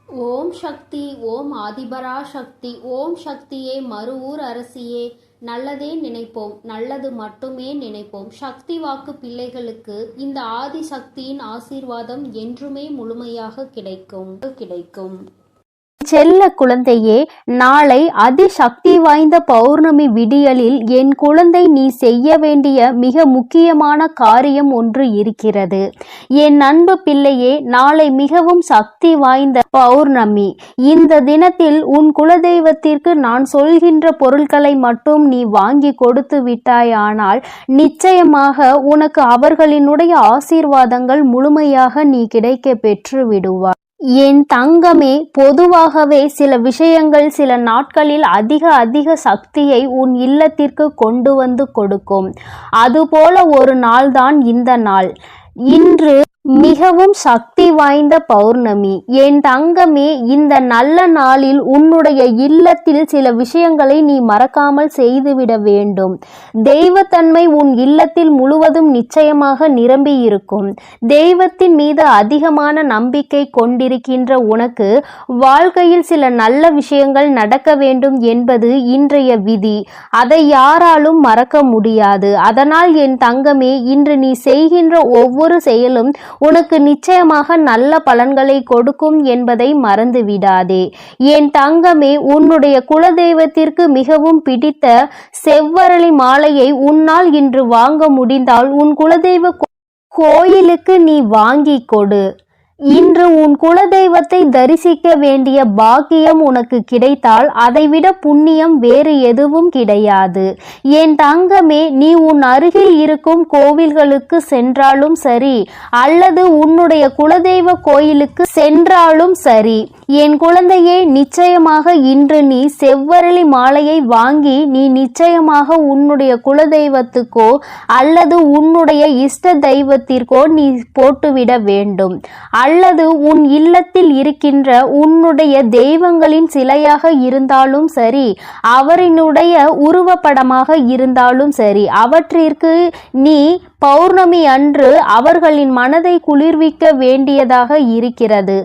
ஓம் சக்தி, ஓம் ஆதிபரா சக்தி, ஓம் சக்தியே, மறுவூர் அரசியே, நல்லதே நினைப்போம், நல்லது மட்டுமே நினைப்போம். சக்தி வாக்கு பிள்ளைகளுக்கு இந்த ஆதி சக்தியின் ஆசீர்வாதம் என்றுமே முழுமையாக கிடைக்கும். செல்ல குழந்தையே, நாளை அதிசக்தி வாய்ந்த பௌர்ணமி விடியலில் என் குழந்தை நீ செய்ய வேண்டிய மிக முக்கியமான காரியம் ஒன்று இருக்கிறது. என் அன்பு பிள்ளையே, நாளை மிகவும் சக்தி வாய்ந்த பௌர்ணமி. இந்த தினத்தில் உன் குலதெய்வத்திற்கு நான் சொல்கின்ற பொருட்களை மட்டும் நீ வாங்கி கொடுத்து விட்டாயானால் நிச்சயமாக உனக்கு அவர்களினுடைய ஆசீர்வாதங்கள் முழுமையாக நீ கிடைக்க பெற்று விடுவாய். என் தங்கமே, பொதுவாகவே சில விஷயங்கள் சில நாட்களில் அதிக சக்தியை உன் இல்லத்திற்கு கொண்டு வந்து கொடுக்கும். அதுபோல ஒரு நாள்தான் இந்த நாள். இன்று மிகவும் சக்தி வாய்ந்த பௌர்ணமி. என் தங்கமே, இந்த நல்ல நாளில் உன்னுடைய இல்லத்தில் சில விஷயங்களை நீ மறக்காமல் செய்துவிட வேண்டும். தெய்வத்தன்மை உன் இல்லத்தில் முழுவதும் நிச்சயமாக நிரம்பி இருக்கும். தெய்வத்தின் மீது அதிகமான நம்பிக்கை கொண்டிருக்கின்ற உனக்கு வாழ்க்கையில் சில நல்ல விஷயங்கள் நடக்க வேண்டும் என்பது இன்றைய விதி. அதை யாராலும் மறக்க முடியாது. அதனால் என் தங்கமே, இன்று நீ செய்கின்ற ஒவ்வொரு செயலும் உனக்கு நிச்சயமாக நல்ல பலன்களை கொடுக்கும் என்பதை மறந்து விடாதே. என் தங்கமே, உன்னுடைய குலதெய்வத்திற்கு மிகவும் பிடித்த செவ்வரளி மாலையை உன்னால் இன்று வாங்க முடிந்தால் உன் குலதெய்வ கோயிலுக்கு நீ வாங்கி கொடு. இன்று உன் குலதெய்வத்தை தரிசிக்க வேண்டிய பாக்கியம் உனக்கு கிடைத்தால் அதைவிட புண்ணியம் வேறு எதுவும் கிடையாது. என் தங்கமே, நீ உன் அருகில் இருக்கும் கோவில்களுக்கு சென்றாலும் சரி, அல்லது உன்னுடைய குலதெய்வ கோயிலுக்கு சென்றாலும் சரி, என் குழந்தையே, நிச்சயமாக இன்று நீ செவ்வரளி மாலையை வாங்கி நீ நிச்சயமாக உன்னுடைய குலதெய்வத்துக்கோ அல்லது உன்னுடைய இஷ்ட தெய்வத்திற்கோ நீ போட்டுவிட வேண்டும். அல்லது உன் இல்லத்தில் இருக்கின்ற உன்னுடைய தெய்வங்களின் சிலையாக இருந்தாலும் சரி, அவரினுடைய உருவப்படமாக இருந்தாலும் சரி, அவற்றிற்கு நீ பௌர்ணமி அன்று அவர்களின் மனதை குளிர்விக்க வேண்டியதாக இருக்கிறது.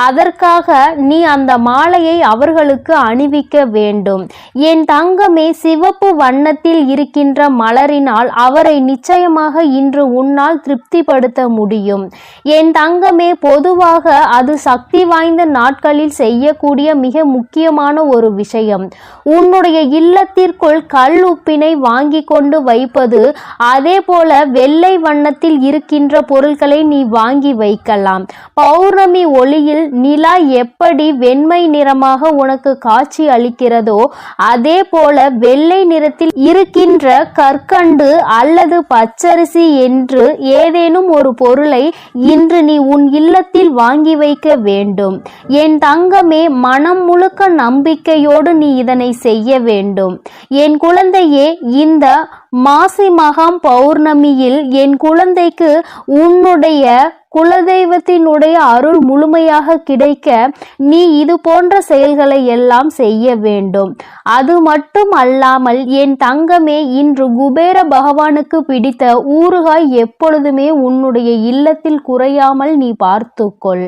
அதற்காக நீ அந்த மாலையை அவர்களுக்கு அணிவிக்க வேண்டும். என் தங்கமே, சிவப்பு வண்ணத்தில் இருக்கின்ற மலரினால் அவரை நிச்சயமாக இன்று உன்னால் திருப்திப்படுத்த முடியும். என் தங்கமே, பொதுவாக அது சக்தி வாய்ந்த நாட்களில் செய்யக்கூடிய மிக முக்கியமான ஒரு விஷயம். உன்னுடைய இல்லத்திற்குள் கல் உப்பினை வாங்கி கொண்டு வைப்பது, அதே போல வெள்ளை வண்ணத்தில் இருக்கின்ற பொருட்களை நீ வாங்கி வைக்கலாம். பௌர்ணமி ஒளியில் நிலா எப்படி வெண்மை நிறமாக உனக்கு காட்சி அளிக்கிறதோ அதே போல வெள்ளை நிறத்தில் இருக்கின்ற கற்கண்டு அல்லது பச்சரிசி என்று ஏதேனும் ஒரு பொருளை இன்று நீ உன் இல்லத்தில் வாங்கி வைக்க வேண்டும். என் தங்கமே, மனம் முழுக்க நம்பிக்கையோடு நீ இதனை செய்ய வேண்டும். என் குழந்தையே, இந்த மாசி மகாம் பௌர்ணமியில் என் குழந்தைக்கு உன்னுடைய குலதெய்வத்தினுடைய அருள் முழுமையாக கிடைக்க நீ இது போன்ற செயல்களை எல்லாம் செய்ய வேண்டும். அது மட்டும் அல்லாமல் என் தங்கமே, இன்று குபேர பகவானுக்கு பிடித்த ஊறுகாய் எப்பொழுதுமே உன்னுடைய இல்லத்தில் குறையாமல் நீ பார்த்துக்கொள்.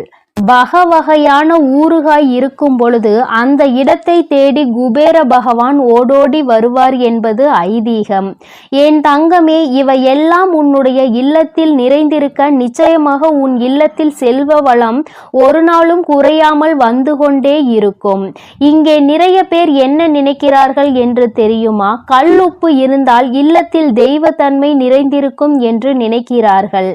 வகையான ஊறுகாய் இருக்கும் பொழுது அந்த இடத்தை தேடி குபேர பகவான் ஓடோடி வருவார் என்பது ஐதீகம். என் தங்கமே, இவையெல்லாம் உன்னுடைய இல்லத்தில் நிறைந்திருக்க நிச்சயமாக உன் இல்லத்தில் செல்வ வளம் ஒரு நாளும் குறையாமல் வந்து கொண்டே இருக்கும். இங்கே நிறைய பேர் என்ன நினைக்கிறார்கள் என்று தெரியுமா? கல்லுப்பு இருந்தால் இல்லத்தில் தெய்வத்தன்மை நிறைந்திருக்கும் என்று நினைக்கிறார்கள்.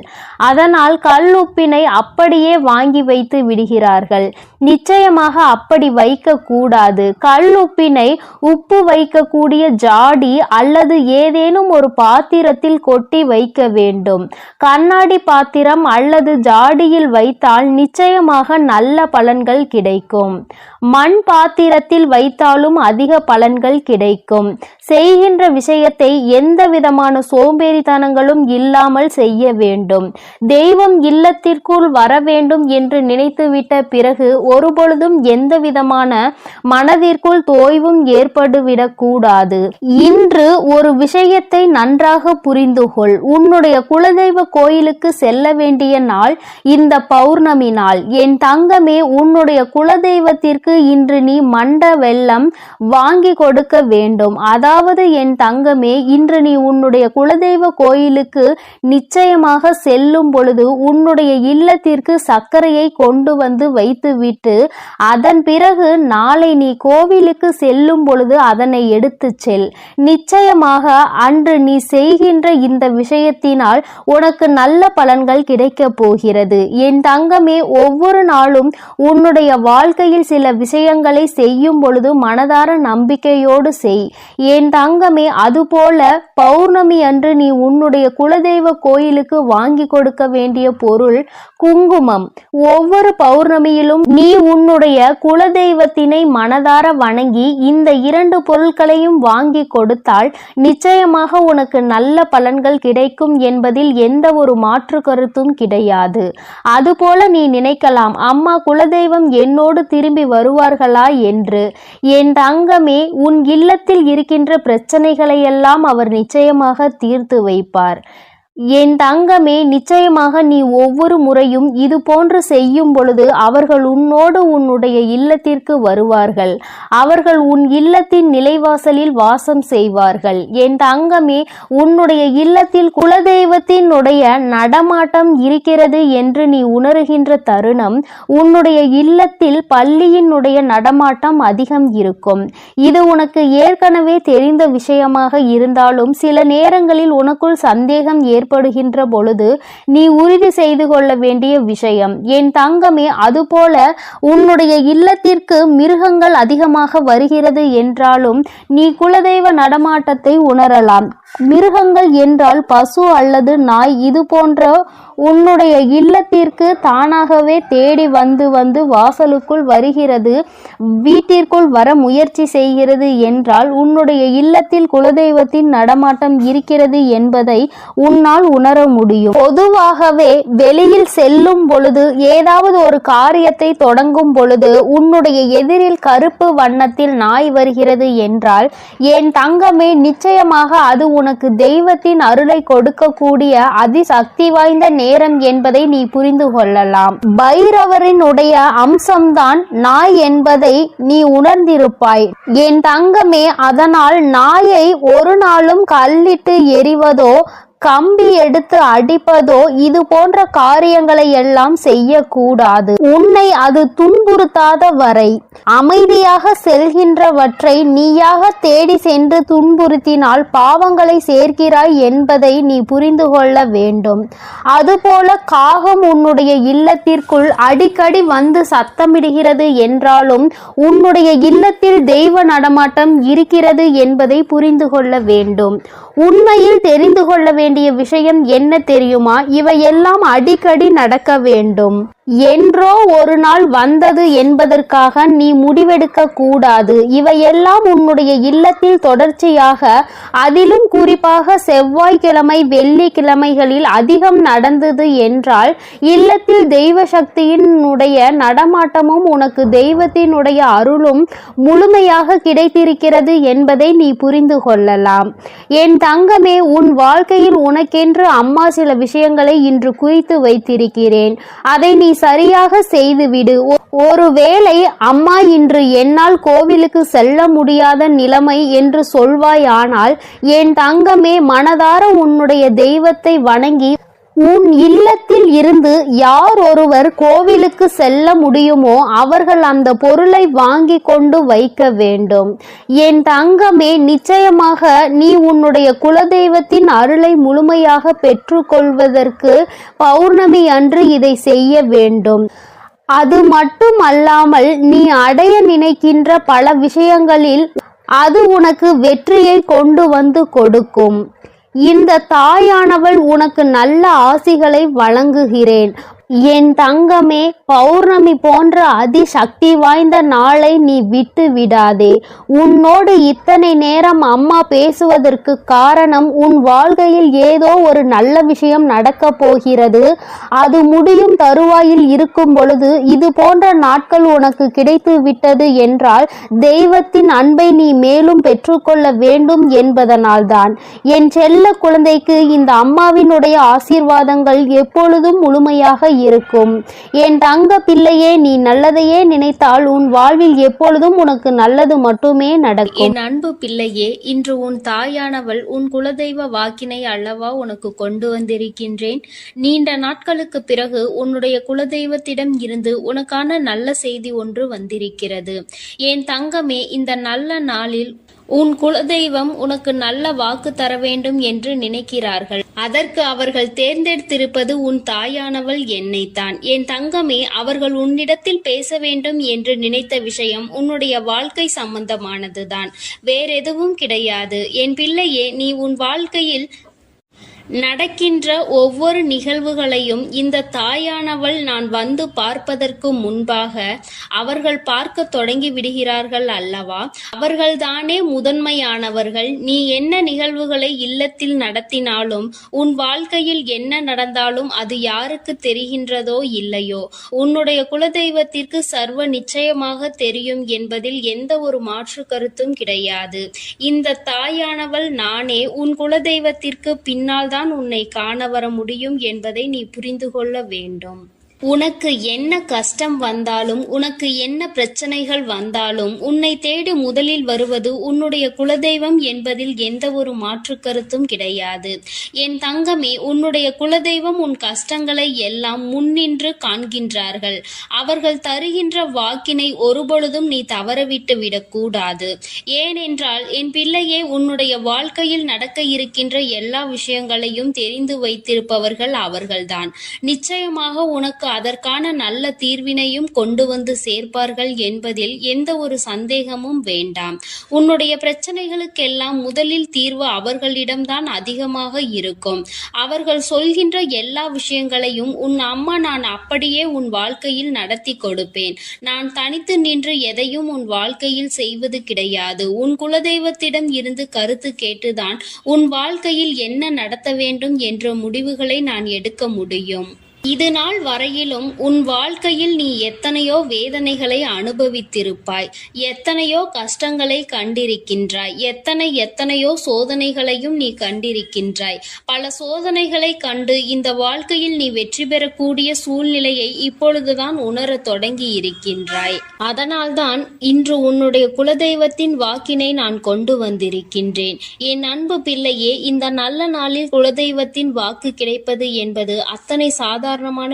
அதனால் கல்லுப்பினை அப்படியே வாங்கி வைத்து விடுகிறார்கள். நிச்சயமாக அப்படி வைக்க கூடாது. கல் உப்பினை உப்பு வைக்கக்கூடிய ஜாடி அல்லது ஏதேனும் ஒரு பாத்திரத்தில் கொட்டி வைக்க வேண்டும். கண்ணாடி பாத்திரம் அல்லது ஜாடியில் வைத்தால் நிச்சயமாக நல்ல பலன்கள் கிடைக்கும். மண் பாத்திரத்தில் வைத்தாலும் அதிக பலன்கள் கிடைக்கும். செய்கின்ற விஷயத்தை எந்த விதமான சோம்பேறித்தனங்களும் இல்லாமல் செய்ய வேண்டும். தெய்வம் இல்லத்திற்குள் வர வேண்டும் என்று நினைத்துவிட்ட பிறகு ஒருபொழுதும் எந்த விதமான மனதிற்குள் தோய்வும் ஏற்பட்டுவிடக் கூடாது. இன்று ஒரு விஷயத்தை நன்றாக புரிந்து கொள். உன்னுடைய குலதெய்வ கோயிலுக்கு செல்ல வேண்டிய நாள் இந்த பௌர்ணமி நாள். என் தங்கமே, உன்னுடைய குலதெய்வத்திற்கு இன்று நீ மண்ட வெல்லம் வாங்கி கொடுக்க வேண்டும். அதாவது என் தங்கமே, இன்று நீ உன்னுடைய குலதெய்வ கோயிலுக்கு நிச்சயமாக செல்லும் பொழுது உன்னுடைய இல்லத்திற்கு சர்க்கரையை கொண்டு வந்து வைத்துவிட்டு அதன் பிறகு நாளை நீ கோவிலுக்கு செல்லும் பொழுது அதனை எடுத்து செல். நிச்சயமாக அன்று நீ செய்கின்ற இந்த விஷயத்தினால் உனக்கு நல்ல பலன்கள் கிடைக்கப் போகிறது. என் தங்கமே, ஒவ்வொரு நாளும் உன்னுடைய வாழ்க்கையில் சில விஷயங்களை செய்யும் பொழுது மனதார நம்பிக்கையோடு செய். என் தங்கமே, அதுபோல பௌர்ணமி அன்று நீ உன்னுடைய குலதெய்வ கோயிலுக்கு வாங்கி கொடுக்க வேண்டிய பொருள் குங்குமம். ஒவ்வொரு பௌர்ணமியிலும் நீ உன்னுடைய குலதெய்வத்தினை மனதார வணங்கி இந்த 2 பொருட்களையும் வாங்கி கொடுத்தால் நிச்சயமாக உனக்கு நல்ல பலன்கள் கிடைக்கும் என்பதில் எந்த ஒரு மாற்று கருத்தும் கிடையாது. அதுபோல நீ நினைக்கலாம், அம்மா குலதெய்வம் என்னோடு திரும்பி வருவார்களா என்று. என் தங்கமே, உன் இல்லத்தில் இருக்கின்ற பிரச்சனைகளையெல்லாம் அவர் நிச்சயமாக தீர்த்து வைப்பார். என் தங்கமே, நிச்சயமாக நீ ஒவ்வொரு முறையும் இது போன்று செய்யும் பொழுது அவர்கள் உன்னோடு உன்னுடைய இல்லத்திற்கு வருவார்கள். அவர்கள் உன் இல்லத்தின் நிலைவாசலில் வாசம் செய்வார்கள். என் தங்கமே, உன்னுடைய இல்லத்தில் குலதெய்வத்தினுடைய நடமாட்டம் இருக்கிறது என்று நீ உணர்கின்ற தருணம் உன்னுடைய இல்லத்தில் பள்ளியினுடைய நடமாட்டம் அதிகம் இருக்கும். இது உனக்கு ஏற்கனவே தெரிந்த விஷயமாக இருந்தாலும் சில நேரங்களில் உனக்குள் சந்தேகம் ஏற்படுகின்ற பொழுது நீ உறுதி செய்து கொள்ள வேண்டிய விஷயம். என் தங்கமே, அதுபோல உன்னுடைய இல்லத்திற்கு மிருகங்கள் அதிகமாக வருகிறது என்றாலும் நீ குலதெய்வ நடமாட்டத்தை உணரலாம். மிருகங்கள் என்றால் பசு அல்லது நாய் இது போன்ற உன்னுடைய இல்லத்திற்கு தானாகவே தேடி வந்து வாசலுக்குள் வருகிறது, வீட்டிற்குள் வர முயற்சி செய்கிறது என்றால் உன்னுடைய இல்லத்தில் குலதெய்வத்தின் நடமாட்டம் இருக்கிறது என்பதை உன்னால் உணர முடியும். பொதுவாகவே வெளியில் செல்லும் பொழுது ஏதாவது ஒரு காரியத்தை தொடங்கும் பொழுது உன்னுடைய எதிரில் கருப்பு வண்ணத்தில் நாய் வருகிறது என்றால் என் தங்கமே, நிச்சயமாக அது உனக்கு தெய்வத்தின் அருளை கொடுக்கக்கூடிய அதிசக்தி வாய்ந்த நேரம் என்பதை நீ புரிந்து கொள்ளலாம். பைரவரினுடைய அம்சம்தான் நாய் என்பதை நீ உணர்ந்திருப்பாய். என் தங்கமே, அதனால் நாயை ஒரு நாளும் கல்லிட்டு எறிவதோ கம்பி எடுத்து அடிப்பதோ இது போன்ற காரியங்களை எல்லாம் செய்யக்கூடாது. உன்னை அது துன்புறுத்தாத வரை அமைதியாக செல்கின்றவற்றை நீயாக தேடி சென்று துன்புறுத்தினால் பாவங்களை சேர்க்கிறாய் என்பதை நீ புரிந்து கொள்ள வேண்டும். அதுபோல காகம் உன்னுடைய இல்லத்திற்குள் அடிக்கடி வந்து சத்தமிடுகிறது என்றாலும் உன்னுடைய இல்லத்தில் தெய்வ நடமாட்டம் இருக்கிறது என்பதை புரிந்து கொள்ள வேண்டும். உண்மையில் தெரிந்து கொள்ள வேண்டிய விஷயம் என்ன தெரியுமா? இவையெல்லாம் அடிக்கடி நடக்க வேண்டும். என்றோ ஒரு நாள் வந்தது என்பதற்காக நீ முடிவெடுக்க கூடாது. இவையெல்லாம் உன்னுடைய இல்லத்தில் தொடர்ச்சியாக, அதிலும் குறிப்பாக செவ்வாய்க்கிழமை வெள்ளிக்கிழமைகளில் அதிகம் நடந்தது என்றால் இல்லத்தில் தெய்வ சக்தியினுடைய நடமாட்டமும் உனக்கு தெய்வத்தினுடைய அருளும் முழுமையாக கிடைத்திருக்கிறது என்பதை நீ புரிந்து கொள்ளலாம். என் தங்கமே, உன் வாழ்க்கையில் உனக்கென்று அம்மா சில விஷயங்களை இன்று குறித்து வைத்திருக்கிறேன். அதை நீ சரியாக செய்துவிடு. ஒருவேளை அம்மா இன்று என்னால் கோவிலுக்கு செல்ல முடியாத நிலைமை என்று சொல்வாயானால் என் தங்கமே, மனதார உன்னுடைய தெய்வத்தை வணங்கி உன் இல்லத்தில் இருந்து யார் ஒருவர் கோவிலுக்கு செல்ல முடியுமோ அவர்கள் அந்த பொருளை வாங்கி கொண்டு வைக்க வேண்டும். என் தங்கமே, நிச்சயமாக நீ உன்னுடைய குலதெய்வத்தின் அருளை முழுமையாக பெற்றுக்கொள்வதற்கு பௌர்ணமி அன்று இதை செய்ய வேண்டும். அது மட்டுமல்லாமல் நீ அடைய நினைக்கின்ற பல விஷயங்களில் அது உனக்கு வெற்றியை கொண்டு வந்து கொடுக்கும். இந்த தாயானவள் உனக்கு நல்ல ஆசிகளை வழங்குகிறேன். என் தங்கமே, பௌர்ணமி போன்ற அதிசக்தி வாய்ந்த நாளை நீ விட்டு விடாதே. உன்னோடு இத்தனை நேரம் அம்மா பேசுவதற்கு காரணம், உன் வாழ்க்கையில் ஏதோ ஒரு நல்ல விஷயம் நடக்கப் போகிறது. அது முடியும் தருவாயில் இருக்கும் பொழுது இது போன்ற நாட்கள் உனக்கு கிடைத்து விட்டது என்றால் தெய்வத்தின் அன்பை நீ மேலும் பெற்றுக்கொள்ள வேண்டும் என்பதனால்தான். என் செல்ல குழந்தைக்கு இந்த அம்மாவினுடைய ஆசீர்வாதங்கள் எப்பொழுதும் முழுமையாக இருக்கும். என் தங்க பிள்ளையே, நீ நல்லதையே நினைத்தால் உன் வாழ்வில் எப்பொழுதும் உனக்கு நல்லது மட்டுமே நடக்கும். என் அன்பு பிள்ளையே, இன்று உன் தாயானவள் உன் குலதெய்வ வாக்கினை அல்லவா உனக்கு கொண்டு வந்திருக்கின்றேன். நீண்ட நாட்களுக்கு பிறகு உன்னுடைய குலதெய்வத்திடம் இருந்து உனக்கான நல்ல செய்தி ஒன்று வந்திருக்கிறது. என் தங்கமே, இந்த நல்ல நாளில் உன் குலதெய்வம் உனக்கு நல்ல வாக்கு தர வேண்டும் என்று நினைக்கிறார்கள். அதற்கு அவர்கள் தேர்ந்தெடுத்திருப்பது உன் தாயானவள் என்னைத்தான். என் தங்கமே, அவர்கள் உன்னிடத்தில் பேச வேண்டும் என்று நினைத்த விஷயம் உன்னுடைய வாழ்க்கை சம்பந்தமானதுதான், வேறெதுவும் கிடையாது. என் பிள்ளையே, நீ உன் வாழ்க்கையில் நடக்கின்ற ஒவ்வொரு நிகழ்வுகளையும் இந்த தாயானவள் நான் வந்து பார்ப்பதற்கு முன்பாக அவர்கள் பார்க்க தொடங்கி விடுகிறார்கள் அல்லவா? அவர்கள்தானே முதன்மையானவர்கள். நீ என்ன நிகழ்வுகளை இல்லத்தில் நடத்தினாலும், உன் வாழ்க்கையில் என்ன நடந்தாலும் அது யாருக்கு தெரிகின்றதோ இல்லையோ, உன்னுடைய குலதெய்வத்திற்கு சர்வ நிச்சயமாக தெரியும் என்பதில் எந்த ஒரு மாற்று கருத்தும் கிடையாது. இந்த தாயானவள் நானே உன் குலதெய்வத்திற்கு பின்னால் தான் உன்னை காண வர முடியும் என்பதை நீ புரிந்து கொள்ள வேண்டும். உனக்கு என்ன கஷ்டம் வந்தாலும், உனக்கு என்ன பிரச்சனைகள் வந்தாலும், உன்னை தேடி முதலில் வருவது உன்னுடைய குலதெய்வம் என்பதில் எந்த ஒரு மாற்று கருத்தும் கிடையாது. என் தங்கமே, உன்னுடைய குலதெய்வம் உன் கஷ்டங்களை எல்லாம் முன்னின்று காண்கின்றார்கள். அவர்கள் தருகின்ற வாக்கினை ஒருபொழுதும் நீ தவறவிட்டு விடக்கூடாது. ஏனென்றால் என் பிள்ளையே, உன்னுடைய வாழ்க்கையில் நடக்க இருக்கின்ற எல்லா விஷயங்களையும் தெரிந்து வைத்திருப்பவர்கள் அவர்கள்தான். நிச்சயமாக உனக்கு அதற்கான நல்ல தீர்வினையும் கொண்டு வந்து சேர்ப்பார்கள் என்பதில் எந்த ஒரு சந்தேகமும் வேண்டாம். உன்னுடைய பிரச்சனைகளுக்கெல்லாம் முதலில் தீர்வு அவர்களிடம்தான் அதிகமாக இருக்கும். அவர்கள் சொல்கின்ற எல்லா விஷயங்களையும் உன் அம்மா நான் அப்படியே உன் வாழ்க்கையில் நடத்தி கொடுப்பேன். நான் தனித்து நின்று எதையும் உன் வாழ்க்கையில் செய்வது கிடையாது. உன் குலதெய்வத்திடம் இருந்து கருத்து கேட்டுதான் உன் வாழ்க்கையில் என்ன நடத்த வேண்டும் என்ற முடிவுகளை நான் எடுக்க முடியும். இது நாள் வரையிலும் உன் வாழ்க்கையில் நீ எத்தனையோ வேதனைகளை அனுபவித்திருப்பாய், எத்தனையோ கஷ்டங்களை கண்டிருக்கின்றாய், எத்தனையோ சோதனைகளையும் நீ கண்டிருக்கின்றாய். பல சோதனைகளை கண்டு இந்த வாழ்க்கையில் நீ வெற்றி பெறக்கூடிய சூழ்நிலையை இப்பொழுதுதான் உணர தொடங்கி இருக்கின்றாய். அதனால்தான் இன்று உன்னுடைய குலதெய்வத்தின் வாக்கினை நான் கொண்டு வந்திருக்கின்றேன். என் அன்பு பிள்ளையே, இந்த நல்ல நாளில் குலதெய்வத்தின் வாக்கு கிடைப்பது என்பது அத்தனை சாதாரணமான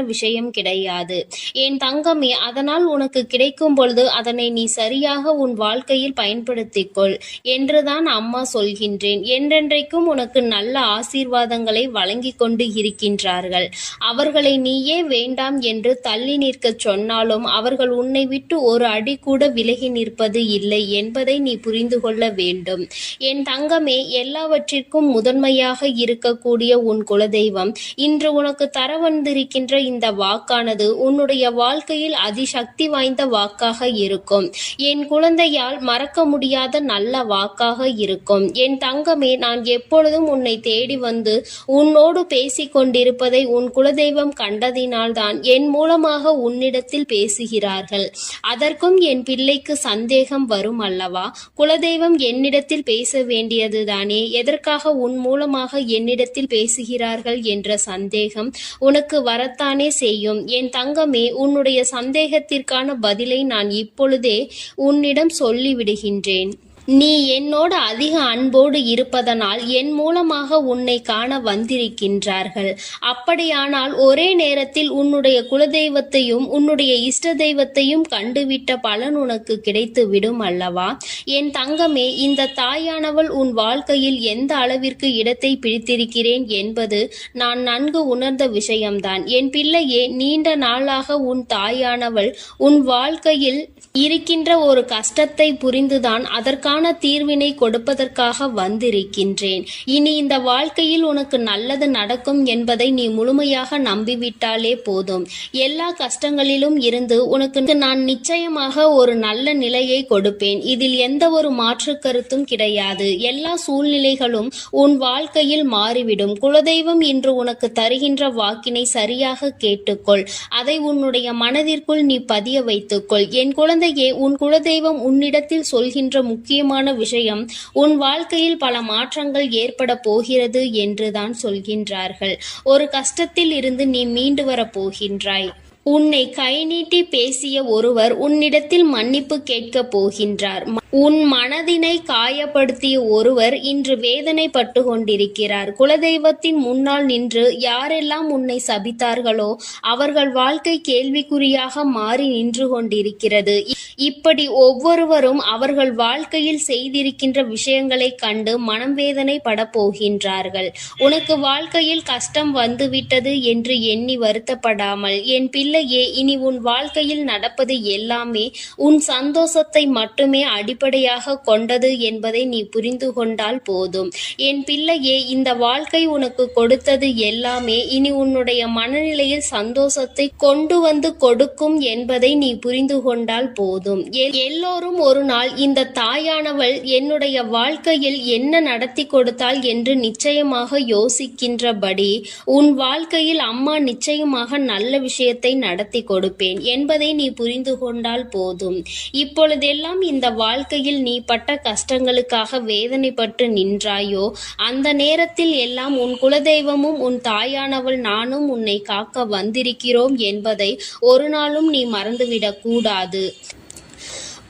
விஷயம் கிடையாது. என் தங்கமே, அதனால் உனக்கு கிடைக்கும் பொழுது அதனை நீ சரியாக உன் வாழ்க்கையில் பயன்படுத்திக்கொள் என்றுதான் அம்மா சொல்கின்றேன். என்றென்றைக்கும் உனக்கு நல்ல ஆசீர்வாதங்களை வழங்கி கொண்டு இருக்கின்றார்கள். அவர்களை நீயே வேண்டாம் என்று தள்ளி நிற்க சொன்னாலும் அவர்கள் உன்னை விட்டு ஒரு அடி கூட விலகி நிற்பது இல்லை என்பதை நீ புரிந்து கொள்ள வேண்டும். என் தங்கமே, எல்லாவற்றிற்கும் முதன்மையாக இருக்கக்கூடிய உன் குலதெய்வம் இன்று உனக்கு தர வந்திருக்கின்ற இந்த வாக்கானது உன்னுடைய வாழ்க்கையில் அதிசக்தி வாய்ந்த வாக்காக இருக்கும். என் குழந்தையால் மறக்க முடியாத நல்ல வாக்காக இருக்கும். என் தங்கமே, நான் எப்பொழுதும் உன்னை தேடி வந்து உன்னோடு பேசிக் கொண்டிருப்பதை உன் குலதெய்வம் கண்டதினால்தான் என் மூலமாக உன்னிடத்தில் பேசுகிறார்கள். அதற்கும் என் பிள்ளைக்கு சந்தேகம் வரும் அல்லவா? குலதெய்வம் என்னிடத்தில் பேச வேண்டியதுதானே, எதற்காக உன் மூலமாக என்னிடத்தில் பேசுகிறார்கள் என்ற சந்தேகம் உனக்கு வரத்தானே செய்யும். என் தங்கமே, உன்னுடைய சந்தேகத்திற்கான பதிலை நான் இப்பொழுதே உன்னிடம் சொல்லிவிடுகின்றேன். நீ என்னோடு அதிக அன்போடு இருப்பதனால் என் மூலமாக உன்னை காண வந்திருக்கின்றார்கள். அப்படியானால் ஒரே நேரத்தில் உன்னுடைய குலதெய்வத்தையும் உன்னுடைய இஷ்ட தெய்வத்தையும் கண்டுவிட்ட பலன் உனக்கு கிடைத்து விடும் அல்லவா? என் தங்கமே, இந்த தாயானவள் உன் வாழ்க்கையில் எந்த அளவிற்கு இடத்தை பிடித்திருக்கிறேன் என்பது நான் நன்கு உணர்ந்த விஷயம்தான். என் பிள்ளையே, நீண்ட நாளாக உன் தாயானவள் உன் வாழ்க்கையில் இருக்கின்ற ஒரு கஷ்டத்தை புரிந்துதான் அதற்கான சரியான தீர்வினை கொடுப்பதற்காக வந்திருக்கின்றேன். இனி இந்த வாழ்க்கையில் உனக்கு நல்லது நடக்கும் என்பதை நீ முழுமையாக நம்பிவிட்டாலே போதும். எல்லா கஷ்டங்களிலும் இருந்து உனக்கு நான் நிச்சயமாக ஒரு நல்ல நிலையை கொடுப்பேன். இதில் எந்த ஒரு மாற்று கருத்தும் கிடையாது. எல்லா சூழ்நிலைகளும் உன் வாழ்க்கையில் மாறிவிடும். குலதெய்வம் இன்று உனக்கு தருகின்ற வாக்கினை சரியாக கேட்டுக்கொள். அதை உன்னுடைய மனதிற்குள் நீ பதிய வைத்துக்கொள். என் குழந்தையே, உன் குலதெய்வம் உன்னிடத்தில் சொல்கின்ற முக்கியமான விஷயம், உன் வாழ்க்கையில் பல மாற்றங்கள் ஏற்பட போகிறது என்றுதான் சொல்கின்றார்கள். ஒரு கஷ்டத்தில் இருந்து நீ மீண்டு வரப் போகின்றாய். உன்னை கை நீட்டி பேசிய ஒருவர் உன்னிடத்தில் மன்னிப்பு கேட்கப் போகின்றார். உன் மனதினை காயப்படுத்திய ஒருவர் இன்று வேதனைப்பட்டு கொண்டிருக்கிறார். குலதெய்வத்தின் முன்னால் நின்று யாரெல்லாம் உன்னை சபித்தார்களோ அவர்கள் வாழ்க்கை கேள்விக்குறியாக மாறி நின்று கொண்டிருக்கிறது. இப்படி ஒவ்வொருவரும் அவர்கள் வாழ்க்கையில் செய்திருக்கின்ற விஷயங்களை கண்டு மனம் வேதனை பட போகின்றார்கள். உனக்கு வாழ்க்கையில் கஷ்டம் வந்துவிட்டது என்று எண்ணி வருத்தப்படாமல், என் பிள்ளையே, இனி உன் வாழ்க்கையில் நடப்பது எல்லாமே உன் சந்தோஷத்தை மட்டுமே அடிப்படையாக கொண்டது என்பதை நீ புரிந்து கொண்டால் போதும். என் பிள்ளையே, இந்த வாழ்க்கை உனக்கு கொடுத்தது எல்லாமே இனி உன்னுடைய மனநிலையில் சந்தோஷத்தை கொண்டு வந்து கொடுக்கும் என்பதை நீ புரிந்து கொண்டால் போதும். எல்லோரும் ஒரு நாள் இந்த தாயானவள் என்னுடைய வாழ்க்கையில் என்ன நடத்தி கொடுத்தாள் என்று நிச்சயமாக யோசிக்கின்றபடி உன் வாழ்க்கையில் அம்மா நிச்சயமாக நல்ல விஷயத்தை நடத்தி கொடுப்பேன் என்பதை நீ புரிந்து கொண்டால் போதும். இப்பொழுதெல்லாம் இந்த வாழ்க்கையில் நீ பட்ட கஷ்டங்களுக்காக வேதனைப்பட்டு நின்றாயோ, அந்த நேரத்தில் எல்லாம் உன் குலதெய்வமும் உன் தாயானவள் நானும் உன்னை காக்க வந்திருக்கிறோம் என்பதை ஒரு நாளும் நீ மறந்துவிடக் கூடாது.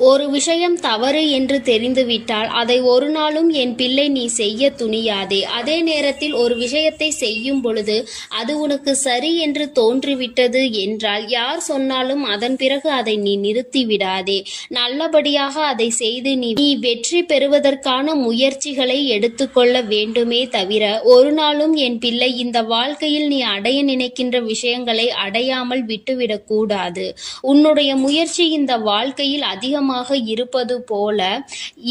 ஒரு விஷயம் தவறு என்று தெரிந்துவிட்டால் அதை ஒரு நாளும் என் பிள்ளை நீ செய்ய துணியாதே. அதே நேரத்தில் ஒரு விஷயத்தை செய்யும் பொழுது அது உனக்கு சரி என்று தோன்றிவிட்டது என்றால் யார் சொன்னாலும் அதன் பிறகு அதை நீ நிறுத்தி விடாதே. நல்லபடியாக அதை செய்து நீ வெற்றி பெறுவதற்கான முயற்சிகளை எடுத்துக்கொள்ள வேண்டுமே தவிர ஒரு நாளும் என் பிள்ளை இந்த வாழ்க்கையில் நீ அடைய நினைக்கின்ற விஷயங்களை அடையாமல் விட்டுவிடக் கூடாது. உன்னுடைய முயற்சி இந்த வாழ்க்கையில் அதிகமாக இருப்பது போல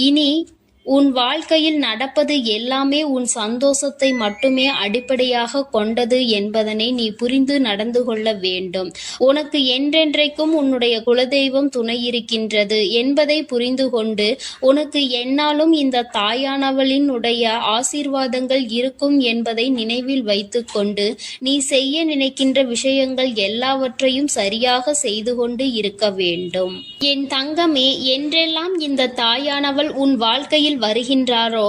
இனி உன் வாழ்க்கையில் நடப்பது எல்லாமே உன் சந்தோஷத்தை மட்டுமே அடிப்படையாக கொண்டது என்பதனை நீ புரிந்து நடந்து கொள்ள வேண்டும். உனக்கு என்றென்றைக்கும் உன்னுடைய குலதெய்வம் துணை இருக்கின்றது என்பதை புரிந்து கொண்டு உனக்கு என்னாலும் இந்த தாயானவளினுடைய ஆசீர்வாதங்கள் இருக்கும் என்பதை நினைவில் வைத்துக்கொண்டு நீ செய்ய நினைக்கின்ற விஷயங்கள் எல்லாவற்றையும் சரியாக செய்து கொண்டு இருக்க வேண்டும். என் தங்கமே, என்றெல்லாம் இந்த தாயானவள் உன் வாழ்க்கையில் வருகின்றாரோ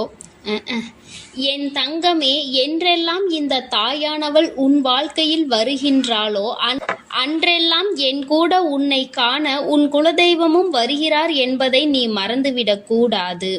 என் தங்கமே, என்றெல்லாம் இந்த தாயானவள் உன் வாழ்க்கையில் வருகின்றாளோ அன்றெல்லாம் என் கூட உன்னை காண உன் குலதெய்வமும் வருகிறார் என்பதை நீ மறந்துவிடக் கூடாது.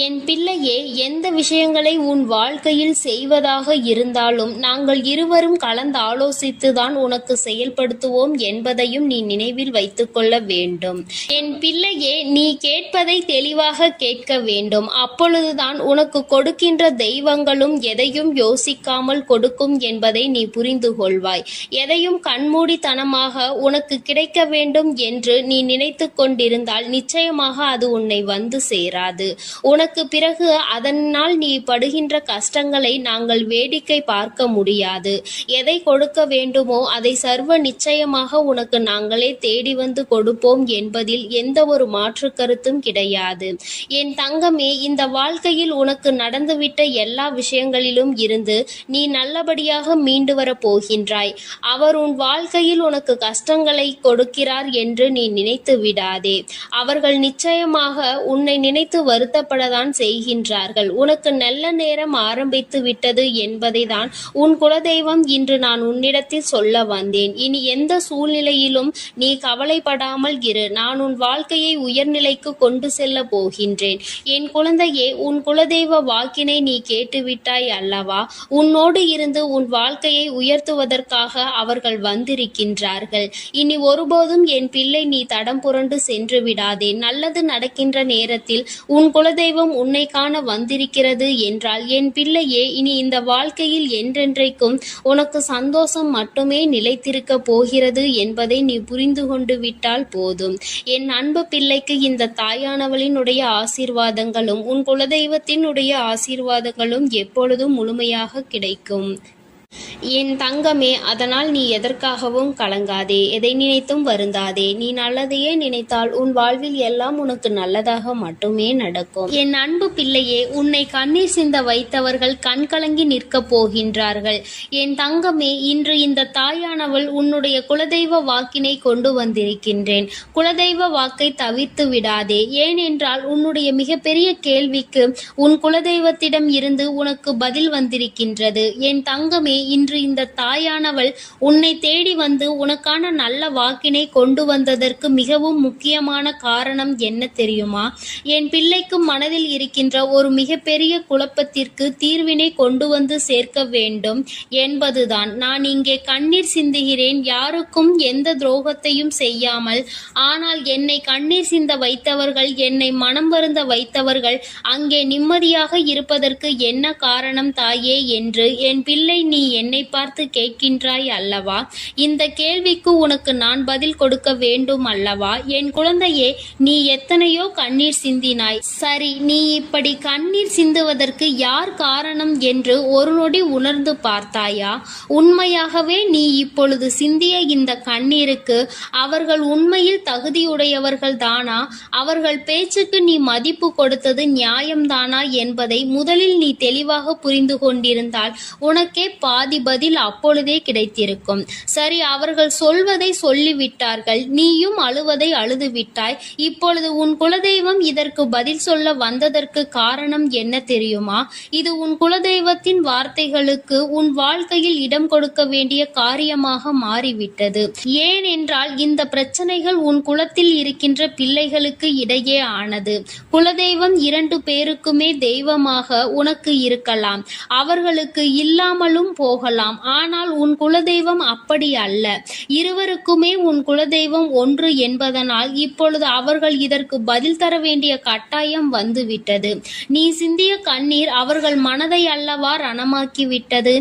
என் பிள்ளையே, எந்த விஷயங்களை உன் வாழ்க்கையில் செய்வதாக இருந்தாலும் நாங்கள் இருவரும் கலந்து ஆலோசித்துதான் உனக்கு செயல்படுத்துவோம் என்பதையும் நீ நினைவில் வைத்துக்கொள்ள வேண்டும். என் பிள்ளையே, நீ கேட்பதை தெளிவாக கேட்க வேண்டும். அப்பொழுதுதான் உனக்கு கொடுக்கின்ற தெய்வங்களும் எதையும் யோசிக்காமல் கொடுக்கும் என்பதை நீ புரிந்து கொள்வாய். எதையும் கண்மூடித்தனமாக உனக்கு கிடைக்க வேண்டும் என்று நீ நினைத்து கொண்டிருந்தால் நிச்சயமாக அது உன்னை வந்து சேராது. உனக்கு பிறகு அதனால் நீ படுகின்ற கஷ்டங்களை நாங்கள் வேடிக்கை பார்க்க முடியாது. எதை கொடுக்க வேண்டுமோ அதை சர்வ நிச்சயமாக உனக்கு நாங்களே தேடி வந்து கொடுப்போம் என்பதில் எந்த ஒரு மாற்று கருத்தும் கிடையாது. என் தங்கமே, இந்த வாழ்க்கையில் உனக்கு நடந்துவிட்ட எல்லா விஷயங்களிலும் இருந்து நீ நல்லபடியாக மீண்டு வரப் போகின்றாய். அவர் உன் வாழ்க்கையில் உனக்கு கஷ்டங்களை கொடுக்கிறார் என்று நீ நினைத்து விடாதே. அவர்கள் நிச்சயமாக உன்னை நினைத்து வருத்தப்படதான் செய்கின்றார்கள். உனக்கு நல்ல நேரம் ஆரம்பித்து விட்டது என்பதை தான் உன் குலதெய்வம் இன்று நான் உன்னிடத்தில் சொல்ல வந்தேன். இனி எந்த சூழ்நிலையிலும் நீ கவலைப்படாமல் இரு. நான் உன் வாழ்க்கையை உயர்நிலைக்கு கொண்டு செல்ல போகின்றேன். என் குழந்தையே, உன் குலதெய்வ வாக்கினை நீ கேட்டுவிட்டாய் அல்லவா? உன்னோடு இருந்து உன் வாழ்க்கையை உயர்த்துவதற்காக அவர்கள் வந்திருக்கின்றார்கள். இனி ஒருபோதும் என் பிள்ளை நீ தடம் புரண்டு சென்று விடாதே. நல்லது நடக்கின்ற நேரத்தில் உன் குலதெய்வ குலதெய்வம் உன்னை காண வந்திருக்கிறது என்றால் என் பிள்ளையே, இனி இந்த வாழ்க்கையில் என்றென்றைக்கும் உனக்கு சந்தோஷம் மட்டுமே நிலைத்திருக்க போகிறது என்பதை நீ புரிந்து கொண்டு விட்டால் போதும். என் அன்பு பிள்ளைக்கு இந்த தாயானவளினுடைய ஆசீர்வாதங்களும் உன் குலதெய்வத்தினுடைய ஆசீர்வாதங்களும் எப்பொழுதும் முழுமையாக கிடைக்கும். என் தங்கமே, அதனால் நீ எதற்காகவும் கலங்காதே, எதை நினைத்தும் வருந்தாதே. நீ நல்லதையே நினைத்தால் உன் வாழ்வில் எல்லாம் உனக்கு நல்லதாக மட்டுமே நடக்கும். என் அன்பு பிள்ளையே, உன்னை கண்ணீர் சிந்த வைத்தவர்கள் கண்கலங்கி நிற்கப் போகின்றார்கள். என் தங்கமே, இன்று இந்த தாயானவள் உன்னுடைய குலதெய்வ வாக்கினை கொண்டு வந்திருக்கின்றேன். குலதெய்வ வாக்கை தவிர்த்து விடாதே. ஏனென்றால் உன்னுடைய மிகப்பெரிய கேள்விக்கு உன் குலதெய்வத்திடம் இருந்து உனக்கு பதில் வந்திருக்கின்றது. என் தங்கமே, இன்று இந்த தாயானவள் உன்னை தேடி வந்து உனக்கான நல்ல வாக்கினை கொண்டு வந்ததற்கு மிகவும் முக்கியமான காரணம் என்ன தெரியுமா? என் பிள்ளைக்கு மனதில் இருக்கின்ற ஒரு மிகப்பெரிய குழப்பத்திற்கு தீர்வினை கொண்டு வந்து சேர்க்க வேண்டும் என்பதுதான். நான் இங்கே கண்ணீர் சிந்துகிறேன், யாருக்கும் எந்த துரோகத்தையும் செய்யாமல். ஆனால் என்னை கண்ணீர் சிந்த வைத்தவர்கள், என்னை மனம் வருந்த வைத்தவர்கள் அங்கே நிம்மதியாக இருப்பதற்கு என்ன காரணம் தாயே என்று என் பிள்ளை நீ என்னை பார்த்து கேட்கின்றாய் அல்லவா? இந்த கேள்விக்கு உனக்கு நான் பதில் கொடுக்க வேண்டும் அல்லவா? என் குழந்தையே, நீ எத்தனையோ கண்ணீர் சிந்தினாய். சரி, நீ இப்படி கண்ணீர் சிந்துவதற்கு யார் காரணம் என்று ஒரு நொடி உணர்ந்து பார்த்தாயா? உண்மையாகவே நீ இப்பொழுது சிந்திய இந்த கண்ணீருக்கு அவர்கள் உண்மையில் தகுதியுடையவர்கள் தானா? அவர்கள் பேச்சுக்கு நீ மதிப்பு கொடுத்தது நியாயம்தானா என்பதை முதலில் நீ தெளிவாக புரிந்து கொண்டிருந்தால் உனக்கே பாதி பதில் அப்பொழுதே கிடைத்திருக்கும். சரி, அவர்கள் சொல்வதை சொல்லிவிட்டார்கள், நீயும் அழுவதை அழுது விட்டாய். இப்பொழுது உன் குலதெய்வம் இதற்கு பதில் சொல்ல வந்ததற்கு காரணம் என்ன தெரியுமா? இது உன் குலதெய்வத்தின் வார்த்தைகளுக்கு உன் வாழ்க்கையில் இடம் கொடுக்க வேண்டிய காரியமாக மாறிவிட்டது. ஏனென்றால் இந்த பிரச்சனைகள் உன் குலத்தில் இருக்கின்ற பிள்ளைகளுக்கு இடையே ஆனது. குலதெய்வம் 2 பேருக்குமே தெய்வமாக உனக்கு இருக்கலாம், அவர்களுக்கு இல்லாமலும் போகலாம். ஆனால் உன் குலதெய்வம் அப்படி அல்ல. இருவருக்குமே உன் குலதெய்வம் ஒன்று என்பதனால் இப்பொழுது அவர்கள் இதற்கு பதில் தர வேண்டிய கட்டாயம் வந்துவிட்டது. நீ சிந்திய கண்ணீர் அவர்கள் மனதை அல்லவா ரணமாக்கிவிட்டது.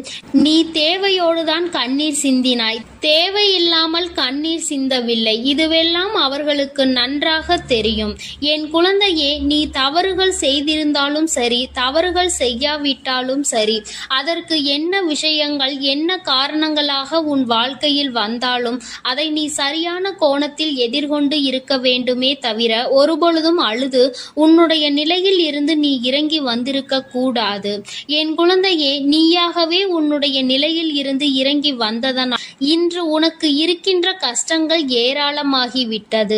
நீ தேவையோடுதான் கண்ணீர் சிந்தினாய், தேவையில்லாமல் கண்ணீர் சிந்தவில்லை. இதுவெல்லாம் அவர்களுக்கு நன்றாக தெரியும். என் குழந்தையே, நீ தவறுகள் செய்திருந்தாலும் சரி, தவறுகள் செய்யாவிட்டாலும் சரி, அதற்கு என்ன விஷயங்கள் என்ன காரணங்களாக உன் வாழ்க்கையில் வந்தாலும் அதை நீ சரியான கோணத்தில் எதிர்கொண்டு இருக்க வேண்டுமே தவிர ஒருபொழுதும் அழுது உன்னுடைய நிலையில் இருந்து நீ இறங்கி வந்திருக்க கூடாது. என் குழந்தையே, நீயாகவே உன்னுடைய நிலையில் இருந்து இறங்கி வந்ததனால் இன்று உனக்கு இருக்கின்ற கஷ்டங்கள் ஏராளமாகிவிட்டது.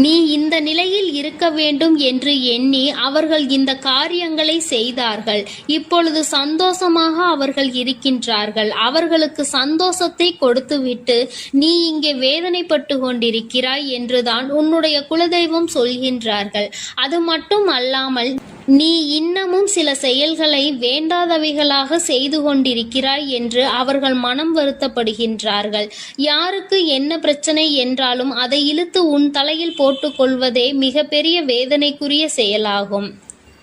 நீ இந்த நிலையில் இருக்க வேண்டும் என்று எண்ணி அவர்கள் இந்த காரியங்களை செய்தார்கள். இப்பொழுது சந்தோஷமாக அவர்கள் இருக்கின்றார்கள். அவர்களுக்கு சந்தோஷத்தை கொடுத்துவிட்டு நீ இங்கே வேதனைப்பட்டு கொண்டிருக்கிறாய் என்றுதான் உன்னுடைய குலதெய்வம் சொல்கின்றார்கள். அது மட்டும் அல்லாமல் நீ இன்னமும் சில செயல்களை வேண்டாதவைகளாக செய்து கொண்டிருக்கிறாய் என்று அவர்கள் மனம் வருத்தப்படுகின்றார்கள். யாருக்கு என்ன பிரச்சனை என்றாலும் அதை இழுத்து உன் தலையில் போட்டுக்கொள்வதே மிகப்பெரிய வேதனைக்குரிய செயலாகும்.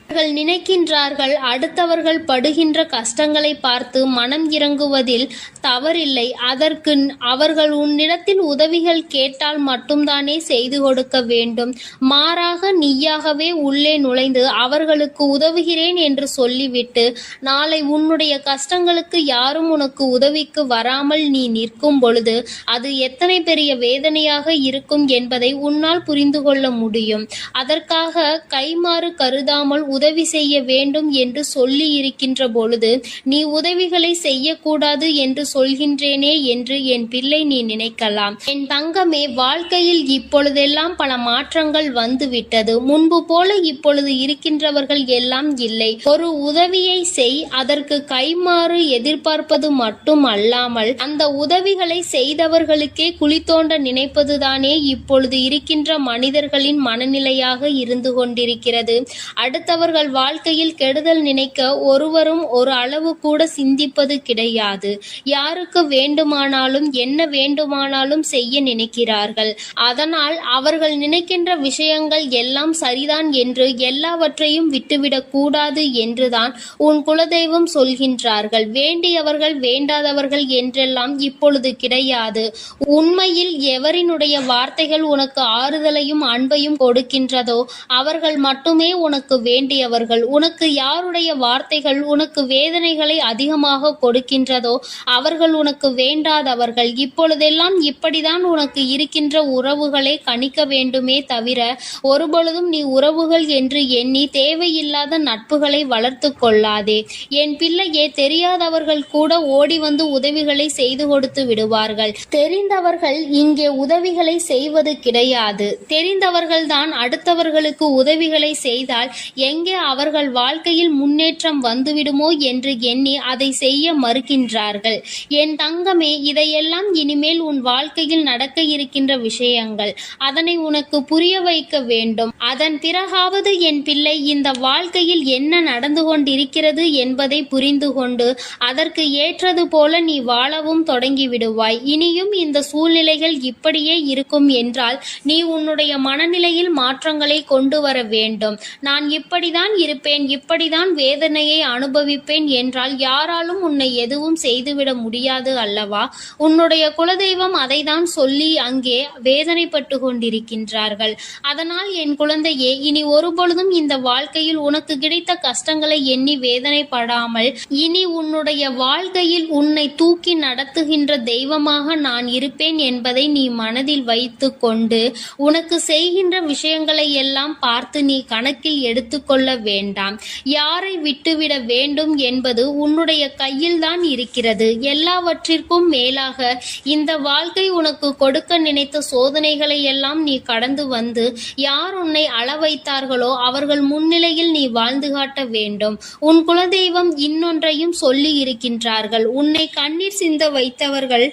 அவர்கள் நினைக்கின்றார்கள், அடுத்தவர்கள் படுகின்ற கஷ்டங்களை பார்த்து மனம் இறங்குவதில் தவறில்லை, அதற்கு அவர்கள் உன்னிடத்தில் உதவிகள் கேட்டால் மட்டும்தானே செய்து கொடுக்க வேண்டும். மாறாக நீயாகவே உள்ளே நுழைந்து அவர்களுக்கு உதவுகிறேன் என்று சொல்லிவிட்டு நாளை உன்னுடைய கஷ்டங்களுக்கு யாரும் உனக்கு உதவிக்கு வராமல் நீ நிற்கும் பொழுது அது எத்தனை பெரிய வேதனையாக இருக்கும் என்பதை உன்னால் புரிந்து கொள்ள முடியும். அதற்காக கைமாறு கருதாமல் உதவி செய்ய வேண்டும் என்று சொல்லி இருக்கின்ற பொழுது நீ உதவிகளை செய்யக்கூடாது என்று சொல்கின்றேனே என்று என் பிள்ளை நீ நினைக்கலாம். என் தங்கமே, வாழ்க்கையில் இப்பொழுதெல்லாம் பல மாற்றங்கள் வந்துவிட்டது. முன்பு போல இப்பொழுது இருக்கின்றவர்கள் எல்லாம் இல்லை. ஒரு உதவியை செய், அதற்கு கைமாறு எதிர்பார்ப்பது மட்டும் அல்லாமல் அந்த உதவிகளை செய்தவர்களுக்கே குழி தோண்ட நினைப்பதுதானே இப்பொழுது இருக்கின்ற மனிதர்களின் மனநிலையாக இருந்து கொண்டிருக்கிறது. அடுத்தவர் மற்றவர்கள் வாழ்க்கையில் கெடுதல் நினைக்க ஒருவரும் ஒரு அளவு கூட சிந்திப்பது கிடையாது. யாருக்கு வேண்டுமானாலும் என்ன வேண்டுமானாலும் செய்ய நினைக்கிறார்கள். அதனால் அவர்கள் நினைக்கின்ற விஷயங்கள் எல்லாம் சரிதான் என்று எல்லாவற்றையும் விட்டுவிடக் கூடாது என்றுதான் உன் குலதெய்வம் சொல்கின்றார்கள். வேண்டியவர்கள் வேண்டாதவர்கள் என்றெல்லாம் இப்பொழுது கிடையாது. உண்மையில் எவரினுடைய வார்த்தைகள் உனக்கு ஆறுதலையும் அன்பையும் கொடுக்கின்றதோ அவர்கள் மட்டுமே உனக்கு வேண்டியவர்கள். உனக்கு யாருடைய வார்த்தைகள் உனக்கு வேதனைகளை அதிகமாக கொடுக்கின்றதோ அவர்கள் உனக்கு வேண்டாதவர்கள். இப்பொழுதெல்லாம் இப்படிதான் உனக்கு இருக்கின்ற உறவுகளை கணிக்க வேண்டுமே தவிர ஒருபொழுதும் நீ உறவுகள் என்று எண்ணி தேவையில்லாத நட்புகளை வளர்த்து கொள்ளாதே. என் பிள்ளையே, தெரியாதவர்கள் கூட ஓடி வந்து உதவிகளை செய்து கொடுத்து விடுவார்கள். தெரிந்தவர்கள் இங்கே உதவிகளை செய்வது கிடையாது. தெரிந்தவர்கள்தான் அடுத்தவர்களுக்கு உதவிகளை செய்தால் எங்கே அவர்கள் வாழ்க்கையில் முன்னேற்றம் வந்துவிடுமோ என்று எண்ணி அதை செய்ய மறுக்கின்றார்கள். என் தங்கமே, இதையெல்லாம் இனிமேல் உன் வாழ்க்கையில் நடக்க இருக்கின்ற விஷயங்கள். அதனை உனக்கு புரிய வைக்க வேண்டும். அதன் பிறகாவது என் பிள்ளை இந்த வாழ்க்கையில் என்ன நடந்து கொண்டிருக்கிறது என்பதை புரிந்து கொண்டு அதற்கு ஏற்றது போல நீ வாழவும் தொடங்கி விடுவாய். இனியும் இந்த சூழ்நிலைகள் இப்படியே இருக்கும் என்றால் நீ உன்னுடைய மனநிலையில் மாற்றங்களை கொண்டு வர வேண்டும். நான் இப்படிதான் இருப்பேன், இப்படிதான் வேதனையை அனுபவிப்பேன் என்றால் யாராலும் உன்னை எதுவும் செய்துவிட முடியாது அல்லவா? உன்னுடைய குலதெய்வம் அதைதான் சொல்லி அங்கே வேதனைப்பட்டு கொண்டிருக்கின்றார்கள். அதனால் என் குழந்தையே, இனி ஒருபொழுதும் இந்த வாழ்க்கையில் உனக்கு கிடைத்த கஷ்டங்களை எண்ணி வேதனைப்படாமல் இனி உன்னுடைய வாழ்க்கையில் உன்னை தூக்கி நடத்துகின்ற தெய்வமாக நான் இருப்பேன் என்பதை நீ மனதில் வைத்து கொண்டு உனக்கு செய்கின்ற விஷயங்களை எல்லாம் பார்த்து நீ கணக்கில் எடுத்துக்கொள்ள வேண்டாம். யாரை விட்டுவிட வேண்டும் என்பது உன்னுடைய கையில்தான் இருக்கிறது. எல்லாவற்றிற்கும் மேலாக இந்த வாழ்க்கை உனக்கு கொடுக்க நினைத்த சோதனைகளை எல்லாம் நீ கடந்து வந்து யார் உன்னை அள வைத்தார்களோ அவர்கள் முன்னிலையில் நீ வாழ்ந்து காட்ட வேண்டும். உன் குலதெய்வம் இன்னொன்றையும் சொல்லி இருக்கின்றார்கள். உன்னை கண்ணீர் சிந்த வைத்தவர்கள்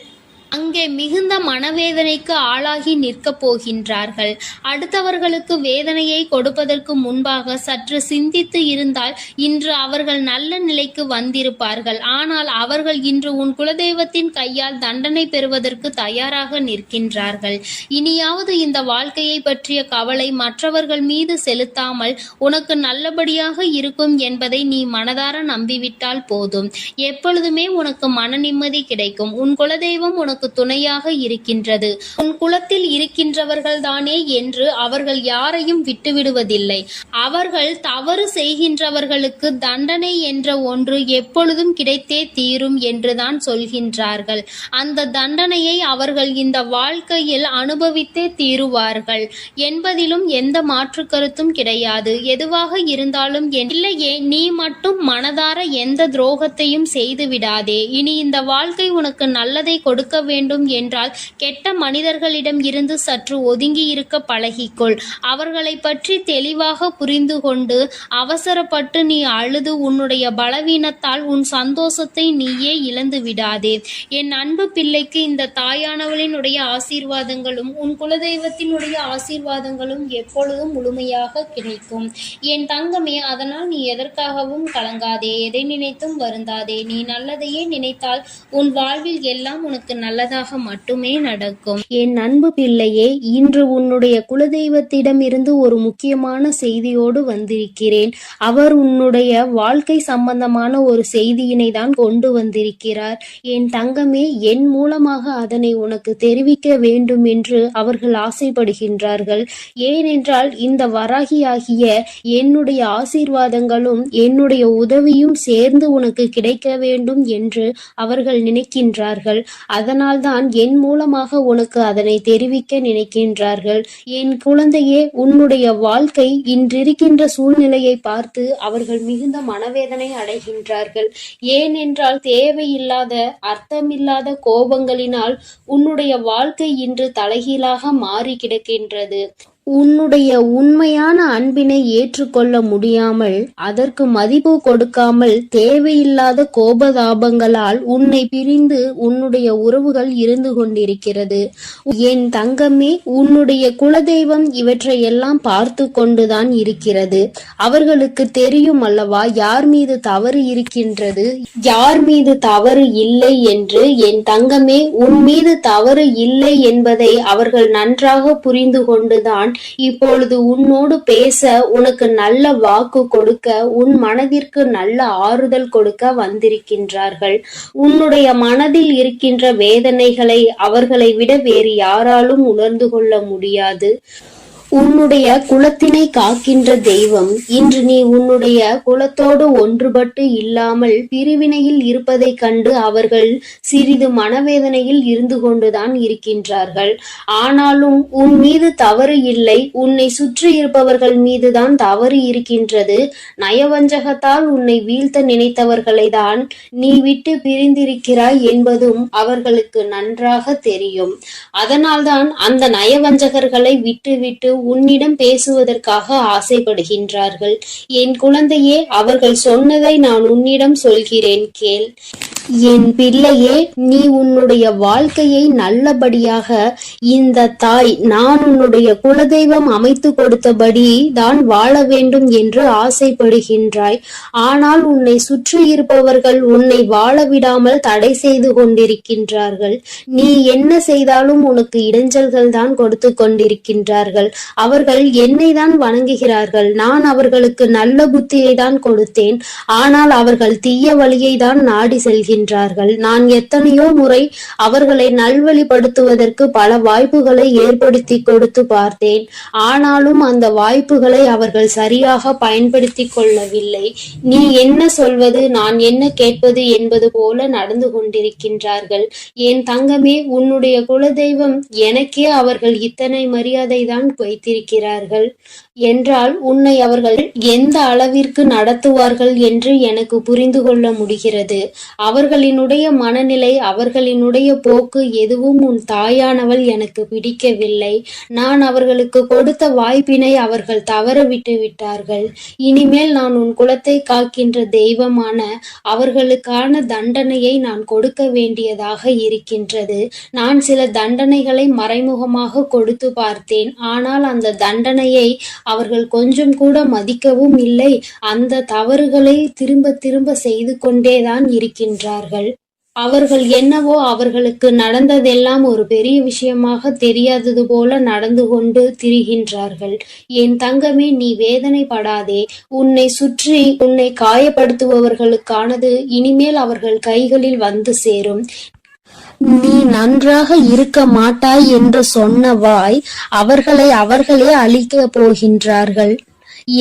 அங்கே மிகுந்த மனவேதனைக்கு ஆளாகி நிற்கப் போகின்றார்கள். அடுத்தவர்களுக்கு வேதனையை கொடுப்பதற்கு முன்பாக சற்று சிந்தித்து இருந்தால் இன்று அவர்கள் நல்ல நிலைக்கு வந்திருப்பார்கள். ஆனால் அவர்கள் இன்று உன் குலதெய்வத்தின் கையால் தண்டனை பெறுவதற்கு தயாராக நிற்கின்றார்கள். இனியாவது இந்த வாழ்க்கையை பற்றிய கவலை மற்றவர்கள் மீது செலுத்தாமல் உனக்கு நல்லபடியாக இருக்கும் என்பதை நீ மனதார நம்பிவிட்டால் போதும். எப்பொழுதுமே உனக்கு மன நிம்மதி கிடைக்கும். உன் குலதெய்வம் உனக்கு துணையாக இருக்கின்றது. உன் குலத்தில் இருக்கின்றவர்கள் தானே என்று அவர்கள் யாரையும் விட்டுவிடுவதில்லை. அவர்கள் தவறு செய்கின்றவர்களுக்கு தண்டனை என்ற ஒன்று எப்பொழுதும் கிடைத்தே தீரும் என்றுதான் சொல்கின்றார்கள். அந்த தண்டனையை அவர்கள் இந்த வாழ்க்கையில் அனுபவித்தே தீருவார்கள் என்பதிலும் எந்த மாற்று கருத்தும் கிடையாது. எதுவாக இருந்தாலும் இல்லையே, நீ மட்டும் மனதார எந்த துரோகத்தையும் செய்து விடாதே. இனி இந்த வாழ்க்கை உனக்கு நல்லதை கொடுக்க வேண்டும் என்றால் கெட்ட மனிதர்களிடம் இருந்து சற்று ஒதுங்கி இருக்க பழகிக்கொள். அவர்களை பற்றி தெளிவாக புரிந்து கொண்டு அவசரப்பட்டு நீ அழுது உன்னுடைய பலவீனத்தால் உன் சந்தோஷத்தை நீயே இழந்து விடாதே. என் அன்பு பிள்ளைக்கு இந்த தாயானவளினுடைய ஆசீர்வாதங்களும் உன் குலதெய்வத்தினுடைய ஆசீர்வாதங்களும் எப்பொழுதும் முழுமையாக கிடைக்கும். என் தங்கமே, அதனால் நீ எதற்காகவும் கலங்காதே, எதை நினைத்தும் வருந்தாதே. நீ நல்லதையே நினைத்தால் உன் வாழ்வில் எல்லாம் உனக்கு நல்லதாக மட்டுமே நடக்கும். என் அன்பு பிள்ளையே, இன்று உன்னுடைய குலதெய்வத்திடம் இருந்து ஒரு முக்கியமான செய்தியோடு வந்திருக்கிறேன். அவர் உன்னுடைய வாழ்க்கை சம்பந்தமான ஒரு செய்தியினை தான் கொண்டு வந்திருக்கிறார். என் தங்கமே, என் மூலமாக அதனை உனக்கு தெரிவிக்க வேண்டும் என்று அவர்கள் ஆசைப்படுகின்றார்கள். ஏனென்றால் இந்த வராகியாகிய என்னுடைய ஆசீர்வாதங்களும் என்னுடைய உதவியும் சேர்ந்து உனக்கு கிடைக்க வேண்டும் என்று அவர்கள் நினைக்கின்றார்கள். அதனால்தான் என் மூலமாக உனக்கு அதனை தெரிவிக்க நினைக்கின்றார்கள். என் குழந்தையே, உன்னுடைய வாழ்க்கை இன்றிருக்கின்ற சூழ்நிலையை பார்த்து அவர்கள் மிகுந்த மனவேதனை அடைகின்றார்கள். ஏனென்றால் தேவையில்லாத அர்த்தமில்லாத கோபங்களினால் உன்னுடைய வாழ்க்கை இன்று தலைகீழாக மாறி கிடக்கின்றது. உன்னுடைய உண்மையான அன்பினை ஏற்றுக்கொள்ள முடியாமல், அதற்கு மதிப்பு கொடுக்காமல், தேவையில்லாத கோபதாபங்களால் உன்னை பிரிந்து உன்னுடைய உறவுகள் இருந்து கொண்டிருக்கிறது. என் தங்கமே, உன்னுடைய குலதெய்வம் இவற்றையெல்லாம் பார்த்து கொண்டுதான் இருக்கிறது. அவர்களுக்கு தெரியும் அல்லவா யார் மீது தவறு இருக்கின்றது, யார் மீது தவறு இல்லை என்று. என் தங்கமே, உன் மீது தவறு இல்லை என்பதை அவர்கள் நன்றாக புரிந்து கொண்டுதான் இப்பொழுது உன்னோடு பேச, உனக்கு நல்ல வாக்கு கொடுக்க, உன் மனதிற்கு நல்ல ஆறுதல் கொடுக்க வந்திருக்கின்றார்கள். உன்னுடைய மனதில் இருக்கின்ற வேதனைகளை அவர்களை விட வேறு யாராலும் உணர்ந்து கொள்ள முடியாது. உன்னுடைய குலத்தினை காக்கின்ற தெய்வம் இன்று நீ உன்னுடைய குலத்தோடு ஒன்றுபட்டு இல்லாமல் பிரிவினையில் இருப்பதைக் கண்டு அவர்கள் சிறிது மனவேதனையில் இருந்து கொண்டுதான் இருக்கின்றார்கள். ஆனாலும் உன் மீது தவறு இல்லை, உன்னை சுற்றி இருப்பவர்கள் மீதுதான் தவறு இருக்கின்றது. நயவஞ்சகத்தால் உன்னை வீழ்த்த நினைத்தவர்களை தான் நீ விட்டு பிரிந்திருக்கிறாய் என்பதும் அவர்களுக்கு நன்றாக தெரியும். அதனால்தான் அந்த நயவஞ்சகர்களை விட்டுவிட்டு உன்னிடம் பேசுவதற்காக ஆசைப்படுகின்றார்கள். என் குழந்தையே, அவர்கள் சொன்னதை நான் உன்னிடம் சொல்கிறேன், கேள். என் பிள்ளையே, நீ உன்னுடைய வாழ்க்கையை நல்லபடியாக இந்த தாய் நான் உன்னுடைய குலதெய்வம் அமைத்து கொடுத்தபடி தான் வாழ வேண்டும் என்று ஆசைப்படுகின்றாய். ஆனால் உன்னை சுற்றி இருப்பவர்கள் உன்னை வாழ விடாமல் தடை செய்து கொண்டிருக்கின்றார்கள். நீ என்ன செய்தாலும் உனக்கு இடைஞ்சல்கள் தான் கொடுத்து கொண்டிருக்கின்றார்கள். அவர்கள் என்னை தான் வணங்குகிறார்கள். நான் அவர்களுக்கு நல்ல புத்தியை தான் கொடுத்தேன். ஆனால் அவர்கள் தீய வழியை தான் நாடி செல்கின்றார்கள். நான் எத்தனையோ முறை அவர்களை நல்வழிப்படுத்துவதற்கு பல வாய்ப்புகளை ஏற்படுத்தி கொடுத்து பார்த்தேன். ஆனாலும் அந்த வாய்ப்புகளை அவர்கள் சரியாக பயன்படுத்தி கொள்ளவில்லை. நீ என்ன சொல்வது, நான் என்ன கேட்பது என்பது போல நடந்து கொண்டிருக்கின்றார்கள். என் தங்கமே, உன்னுடைய குலதெய்வம் எனக்கே அவர்கள் இத்தனை மரியாதை தான் வைத்திருக்கிறார்கள் என்றால் உன்னை அவர்கள் எந்த அளவிற்கு நடத்துவார்கள் என்று எனக்கு புரிந்து கொள்ள முடிகிறது. அவர்களினுடைய மனநிலை, அவர்களினுடைய போக்கு எதுவும் உன் தாயானவள் எனக்கு பிடிக்கவில்லை. நான் அவர்களுக்கு கொடுத்த வாய்ப்பினை அவர்கள் தவற விட்டு விட்டார்கள். இனிமேல் நான் உன் குலத்தை காக்கின்ற தெய்வமான அவர்களுக்கான தண்டனையை நான் கொடுக்க வேண்டியதாக இருக்கின்றது. நான் சில தண்டனைகளை மறைமுகமாக கொடுத்து பார்த்தேன். ஆனால் அந்த தண்டனையை அவர்கள் கொஞ்சம் கூட மதிக்கவும் இல்லை. அந்த தவறுகளை திரும்ப திரும்ப செய்து கொண்டேதான் இருக்கின்றார்கள். அவர்கள் என்னவோ அவர்களுக்கு நடந்ததெல்லாம் ஒரு பெரிய விஷயமாக தெரியாதது போல நடந்து கொண்டு திரிகின்றார்கள். என் தங்கமே, நீ வேதனைப்படாதே. உன்னை சுற்றி உன்னை காயப்படுத்துபவர்களுக்கானது இனிமேல் அவர்கள் கைகளில் வந்து சேரும். நீ நன்றாக இருக்க மாட்டாய் என்று சொன்ன வாய் அவர்களே அழிக்கப் போகின்றார்கள்.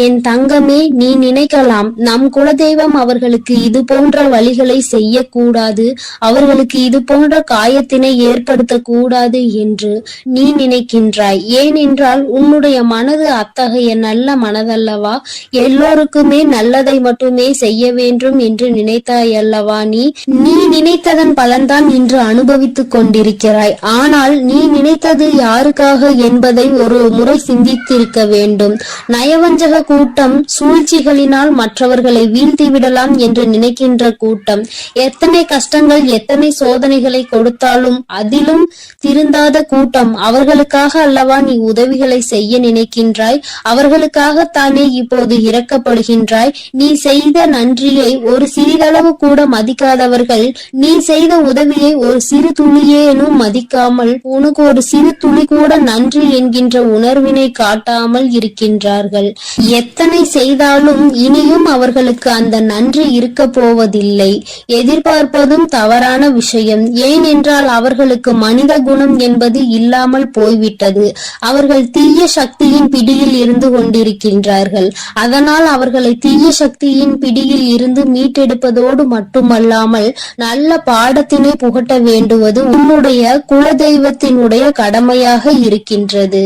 என் தங்கமே, நீ நினைக்கலாம் நம் குலதெய்வம் அவர்களுக்கு இது போன்ற வழிகளை செய்யக்கூடாது, அவர்களுக்கு இது போன்ற காயத்தினை ஏற்படுத்தக்கூடாது என்று நீ நினைக்கின்றாய். ஏனென்றால் உன்னுடைய மனது அத்தகைய நல்ல மனதல்லவா? எல்லோருக்குமே நல்லதை மட்டுமே செய்ய வேண்டும் என்று நினைத்தாய் அல்லவா? நீ நினைத்ததன் பலன்தான் இன்று அனுபவித்துக் கொண்டிருக்கிறாய். ஆனால் நீ நினைத்தது யாருக்காக என்பதை ஒரு முறை சிந்தித்திருக்க வேண்டும். நயவஞ்சக கூட்டம் சூழ்ச்சிகளினால் மற்றவர்களை வீழ்த்தி விடலாம் என்று நினைக்கின்ற கூட்டம். எத்தனை கஷ்டங்கள், எத்தனை சோதனைகளை கொடுத்தாலும் அதிலும் திருந்தாத கூட்டம். அவர்களுக்காக அல்லவா நீ உதவிகளை செய்ய நினைக்கின்றாய்? அவர்களுக்காகத்தானே இப்போது இறக்கப்படுகின்றாய்? நீ செய்த நன்றியை ஒரு சிறிதளவு கூட மதிக்காதவர்கள் நீ செய்த உதவியை ஒரு சிறு துளியேனும் மதிக்காமல் உனக்கு ஒரு சிறு துளி கூட நன்றி என்கின்ற உணர்வினை காட்டாமல் இருக்கின்றார்கள். எத்தனை செய்தாலும் இனியும் அவர்களுக்கு அந்த நன்றி இருக்க போவதில்லை. எதிர்பார்ப்பதும் தவறான விஷயம். ஏனென்றால் அவர்களுக்கு மனித குணம் என்பது இல்லாமல் போய்விட்டது. அவர்கள் தீய சக்தியின் பிடியில் இருந்து கொண்டிருக்கின்றார்கள். அதனால் அவர்களை தீய சக்தியின் பிடியில் இருந்து மீட்டெடுப்பதோடு மட்டுமல்லாமல் நல்ல பாடத்தினை புகட்ட வேண்டுவது உன்னுடைய குலதெய்வத்தினுடைய கடமையாக இருக்கின்றது.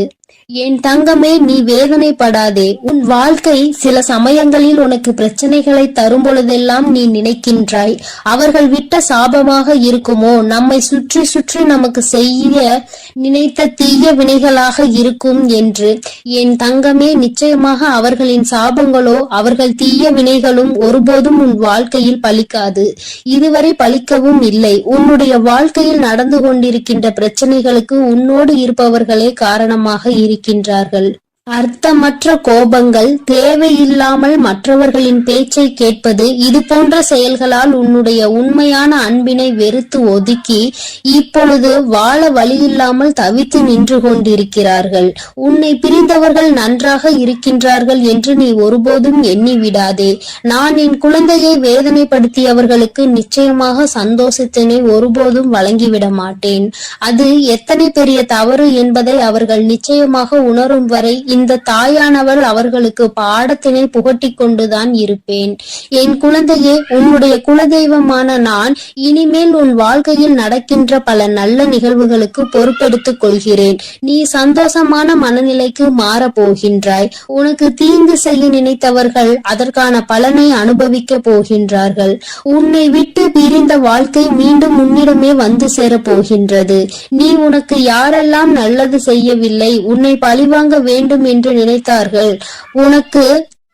என் தங்கமே, நீ வேதனைப்படாதே. உன் வாழ்க்கை சில சமயங்களில் உனக்கு பிரச்சனைகளை தரும் பொழுதெல்லாம் நீ நினைக்கின்றாய், அவர்கள் விட்ட சாபமாக இருக்குமோ, நம்மை சுற்றி சுற்றி நமக்கு செய்ய நினைத்த தீய வினைகளாக இருக்கும் என்று. என் தங்கமே, நிச்சயமாக அவர்களின் சாபங்களோ அவர்கள் தீய வினைகளும் ஒருபோதும் உன் வாழ்க்கையில் பலிக்காது. இதுவரை பலிக்கவும் இல்லை. உன்னுடைய வாழ்க்கையில் நடந்து கொண்டிருக்கின்ற பிரச்சனைகளுக்கு உன்னோடு இருப்பவர்களே காரணமாக இருக்கின்றார்கள். அர்த்தமற்ற கோபங்கள், தேவையில்லாமல் மற்றவர்களின் பேச்சை கேட்பது, இது போன்ற செயல்களால் உன்னுடைய உண்மையான அன்பினை வெறுத்து ஒதுக்கி இப்பொழுது வாழ வழியில்லாமல் தவித்து நின்று கொண்டிருக்கிறார்கள். உன்னை பிரிந்தவர்கள் நன்றாக இருக்கின்றார்கள் என்று நீ ஒருபோதும் எண்ணி விடாதே. நான் என் குழந்தையை வேதனைப்படுத்தியவர்களுக்கு நிச்சயமாக சந்தோஷத்தினை ஒருபோதும் வழங்கிவிட மாட்டேன். அது எத்தனை பெரிய தவறு என்பதை அவர்கள் நிச்சயமாக உணரும் வரை இந்த தாயானவள் அவர்களுக்கு பாடத்தினை புகட்டி கொண்டுதான் இருப்பேன். என் குழந்தையே, உன்னுடைய குலதெய்வமான நான் இனிமேல் உன் வாழ்க்கையில் நடக்கின்ற பல நல்ல நிகழ்வுகளுக்கு பொறுப்பெடுத்துக் கொள்கிறேன். நீ சந்தோஷமான மனநிலைக்கு மாற போகின்றாய். உனக்கு தீங்கு செய்ய நினைத்தவர்கள் அதற்கான பலனை அனுபவிக்க போகின்றார்கள். உன்னை விட்டு பிரிந்த வாழ்க்கை மீண்டும் உன்னிடமே வந்து சேர போகின்றது. நீ உனக்கு யாரெல்லாம் நல்லது செய்யவில்லை, உன்னை பழிவாங்க வேண்டும் என்று நினைத்தார்கள், உனக்கு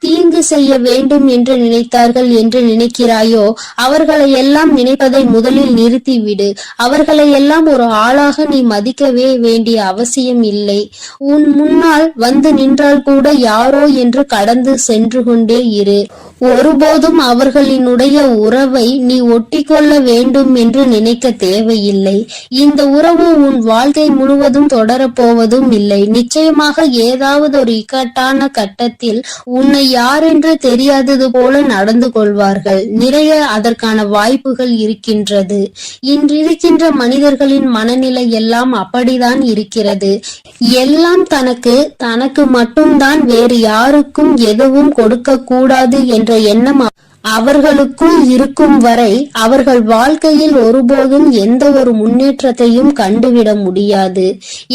தீங்கு செய்ய வேண்டும் என்று நினைத்தார்கள் என்று நினைக்கிறாயோ, அவர்களை எல்லாம் நினைப்பதை முதலில் நிறுத்திவிடு. அவர்களை எல்லாம் ஒரு ஆளாக நீ மதிக்கவே வேண்டிய அவசியம் இல்லை. உன் முன்னால் வந்து நின்றால் கூட யாரோ என்று கடந்து சென்று கொண்டே இரு. ஒருபோதும் அவர்களினுடைய உறவை நீ ஒட்டிக்கொள்ள வேண்டும் என்று நினைக்க தேவையில்லை. இந்த உறவு உன் வாழ்க்கை முழுவதும் தொடரப்போவதும் இல்லை. நிச்சயமாக ஏதாவது ஒரு இக்கட்டான கட்டத்தில் உன்னை யாரென்று தெரியாதது போல நடந்து கொள்வார்கள். நிறைய அதற்கான வாய்ப்புகள் இருக்கின்றது. இன்றிருக்கின்ற மனிதர்களின் மனநிலை எல்லாம் அப்படிதான் இருக்கிறது. எல்லாம் தனக்கு மட்டும்தான், வேறு யாருக்கும் எதுவும் கொடுக்க கூடாது என்ற எண்ணம் அவர்களுக்குள் இருக்கும் வரை அவர்கள் வாழ்க்கையில் ஒருபோதும் எந்த ஒரு முன்னேற்றத்தையும் கண்டுவிட முடியாது.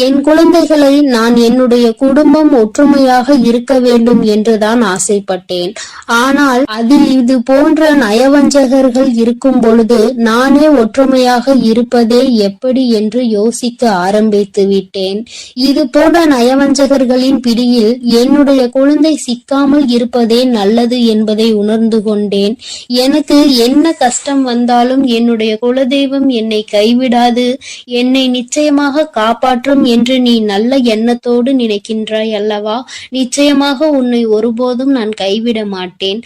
என் குழந்தைகளை நான் என்னுடைய குடும்பம் ஒற்றுமையாக இருக்க வேண்டும் என்றுதான் ஆசைப்பட்டேன். ஆனால் அதில் இது போன்ற நயவஞ்சகர்கள் இருக்கும் பொழுது நானே ஒற்றுமையாக இருப்பதே எப்படி என்று யோசிக்க ஆரம்பித்து விட்டேன். இது போன்ற நயவஞ்சகர்களின் பிடியில் என்னுடைய குழந்தை சிக்காமல் இருப்பதே நல்லது என்பதை உணர்ந்து கொண்டேன். எனக்கு என்ன கஷ்டம் வந்தாலும் என்னுடைய குலதெய்வம் என்னை கைவிடாது, என்னை நிச்சயமாக காப்பாற்றும் என்று நீ நல்ல எண்ணத்தோடு நினைக்கின்றாய் அல்லவா? நிச்சயமாக உன்னை ஒருபோதும் நான் கைவிட மாட்டேன்.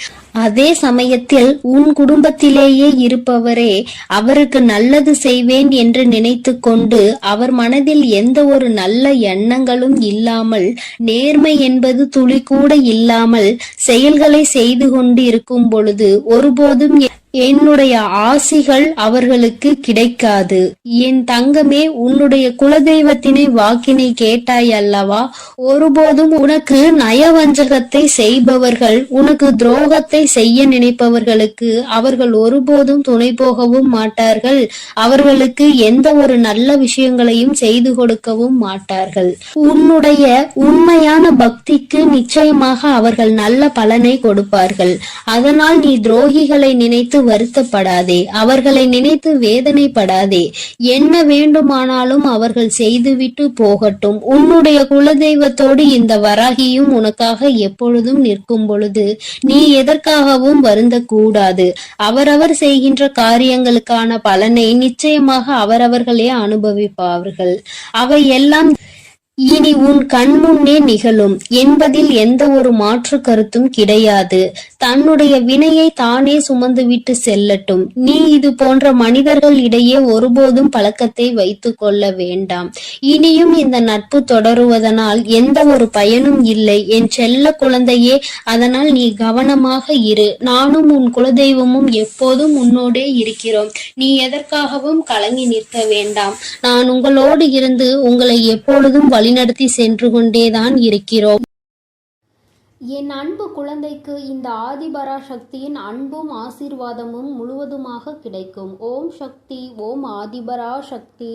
அதே சமயத்தில் உன் குடும்பத்திலேயே இருப்பவரே அவருக்கு நல்லது செய்வேன் என்று நினைத்து கொண்டு அவர் மனதில் எந்த ஒரு நல்ல எண்ணங்களும் இல்லாமல், நேர்மை என்பது துளி கூட இல்லாமல் செயல்களை செய்து கொண்டு இருக்கும் பொழுது ஒருபோதும் என்னுடைய ஆசிகள் அவர்களுக்கு கிடைக்காது. என் தங்கமே, உன்னுடைய குலதெய்வத்தினை வாக்கினை கேட்டாய் அல்லவா? ஒருபோதும் உனக்கு நயவஞ்சகத்தை செய்பவர்கள், உனக்கு துரோகத்தை செய்ய நினைப்பவர்களுக்கு அவர்கள் ஒருபோதும் துணை போகவும் மாட்டார்கள். அவர்களுக்கு எந்த ஒரு நல்ல விஷயங்களையும் செய்து கொடுக்கவும் மாட்டார்கள். உன்னுடைய உண்மையான பக்திக்கு நிச்சயமாக அவர்கள் நல்ல பலனை கொடுப்பார்கள். அதனால் நீ துரோகிகளை நினைத்து வருத்தப்படாதே, அவர்களை நினைத்து வேதனைப்படாதே. என்ன வேண்டுமானாலும் அவர்கள் செய்துவிட்டு போகட்டும். உன்னுடைய குலதெய்வத்தோடு இந்த வராகியும் உனக்காக எப்பொழுதும் நிற்கும் பொழுது நீ எதற்காகவும் வருந்தக்கூடாது. அவரவர் செய்கின்ற காரியங்களுக்கான பலனை நிச்சயமாக அவரவர்களே அனுபவிப்பார்கள். அவை எல்லாம் இனி உன் கண்முன்னே நிகழும் என்பதில் எந்த ஒரு மாற்று கருத்தும் கிடையாது. தன்னுடைய வினையை தானே சுமந்துவிட்டு செல்லட்டும். நீ இது போன்ற மனிதர்கள் இடையே ஒருபோதும் பழக்கத்தை வைத்துக் கொள்ள வேண்டாம். இனியும் இந்த நட்பு தொடருவதனால் எந்த ஒரு பயனும் இல்லை என் செல்ல குழந்தையே. அதனால் நீ கவனமாக இரு. நானும் உன் குலதெய்வமும் எப்போதும் உன்னோடே இருக்கிறோம். நீ எதற்காகவும் கலங்கி நிற்க வேண்டாம். நான் உங்களோடு இருந்து உங்களை எப்பொழுதும் வழிநடத்தி சென்று கொண்டேதான் இருக்கிறோம். என் அன்பு குழந்தைக்கு இந்த ஆதிபரா சக்தியின் அன்பும் ஆசீர்வாதமும் முழுவதுமாக கிடைக்கும். ஓம் சக்தி, ஓம் ஆதிபரா சக்தி.